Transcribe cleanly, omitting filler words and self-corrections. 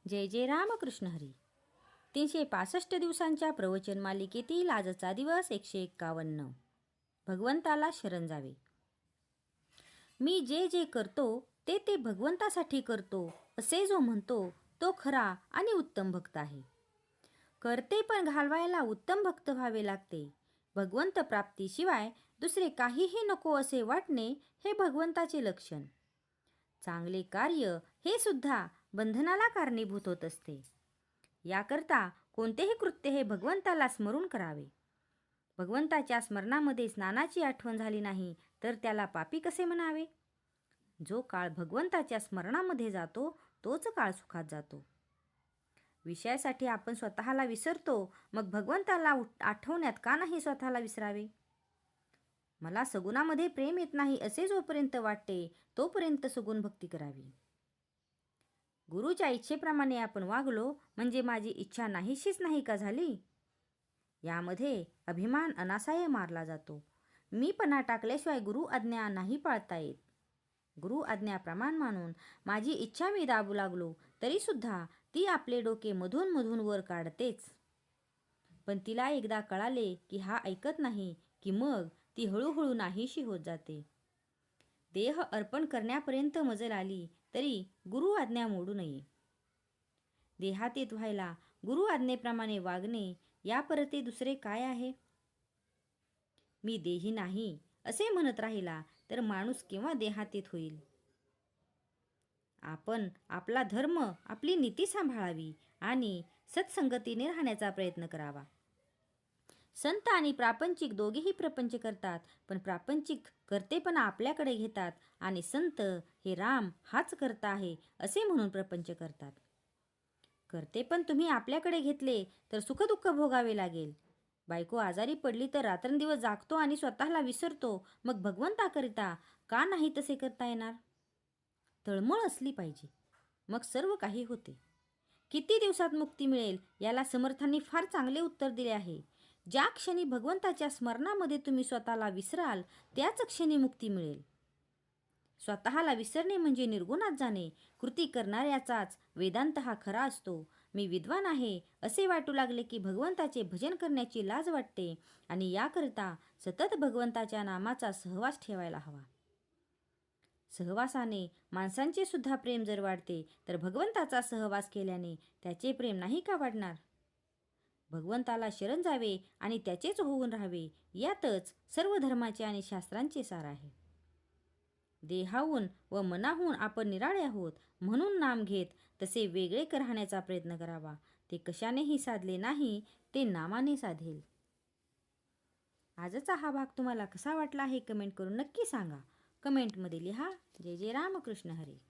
जय जय रामकृष्ण हरी. 365 दिवसांच्या प्रवचन मालिकेतील आजचा दिवस 151. भगवंताला शरण जावे. मी जे जे करतो ते ते भगवंतासाठी करतो असे जो म्हणतो तो खरा आणि उत्तम भक्त आहे. करते पण घालवायला उत्तम भक्त व्हावे लागते. भगवंत प्राप्तीशिवाय दुसरे काहीही नको असे वाटणे हे भगवंताचे लक्षण. चांगले कार्य हे सुद्धा बंधनाला कारणीभूत होत असते. याकरता कोणतेही कृत्य हे भगवंताला स्मरून करावे. भगवंताच्या स्मरणामध्ये स्नानाची आठवण झाली नाही तर त्याला पापी कसे म्हणावे. जो काळ भगवंताच्या स्मरणामध्ये जातो तोच काळ सुखात जातो. विषयासाठी आपण स्वतःला विसरतो, मग भगवंताला आठवण्यात का नाही स्वतःला विसरावे. मला सगुणामध्ये प्रेम येत नाही असे जोपर्यंत वाटते तोपर्यंत सगुण भक्ती करावी. गुरुच्या इच्छेप्रमाणे आपण वागलो म्हणजे माझी इच्छा नाहीशीच नाही का झाली. यामध्ये अभिमान अनासाय मारला जातो. मीपणा टाकल्याशिवाय गुरु आज्ञा नाही पाळता येत. गुरु आज्ञा प्रमाण मानून माझी इच्छा मी दाबू लागलो तरी सुद्धा ती आपले डोके मधून मधून वर काढतेच. पण तिला एकदा कळाले की हा ऐकत नाही की मग ती हळूहळू नाहीशी होत जाते. देह अर्पण करण्यापर्यंत मजल आली तरी गुरु आज्ञा मोडू नये. देहातीत व्हायला गुरु आज्ञेप्रमाणे वागणे यापरते दुसरे काय आहे. मी देही नाही असे म्हणत राहिला तर माणूस केव्हा देहातीत होईल. आपण आपला धर्म आपली नीती सांभाळावी आणि सत्संगतीने राहण्याचा प्रयत्न करावा. संत आणि प्रापंचिक दोघेही प्रपंच करतात, पण प्रापंचिक करतेपणा आपल्याकडे घेतात आणि संत हे राम हाच करता आहे असे म्हणून प्रपंच करतात. करते पण तुम्ही आपल्याकडे घेतले तर सुखदुःख भोगावे लागेल. बायको आजारी पडली तर रात्रंदिवस जागतो आणि स्वतःला विसरतो, मग भगवंताकरिता का नाही तसे करता येणार. तळमळ असली पाहिजे, मग सर्व काही होते. किती दिवसात मुक्ती मिळेल याला समर्थांनी फार चांगले उत्तर दिले आहे. ज्या क्षणी भगवंताच्या स्मरणामध्ये तुम्ही स्वतःला विसराल त्याच क्षणी मुक्ती मिळेल. स्वतःला विसरणे म्हणजे निर्गुणात जाणे. कृती करणाऱ्याचाच वेदांत हा खरा असतो. मी विद्वान आहे असे वाटू लागले की भगवंताचे भजन करण्याची लाज वाटते आणि याकरिता सतत भगवंताच्या नामाचा सहवास ठेवायला हवा. सहवासाने माणसांचे सुद्धा प्रेम जर वाढते तर भगवंताचा सहवास केल्याने त्याचे प्रेम नाही का वाढणार. भगवंताला शरण जावे आणि त्याचेच होऊन राहावे यातच सर्व धर्माचे आणि शास्त्रांचे सार आहे. देहाहून व मनाहून आपण निराळे आहोत म्हणून नाम घेत तसे वेगळे राहण्याचा प्रयत्न करावा. ते कशानेही साधले नाही, ते नामाने साधेल. आजचा हा भाग तुम्हाला कसा वाटला हे कमेंट करून नक्की सांगा. कमेंटमध्ये लिहा. जय जय रामकृष्ण हरी.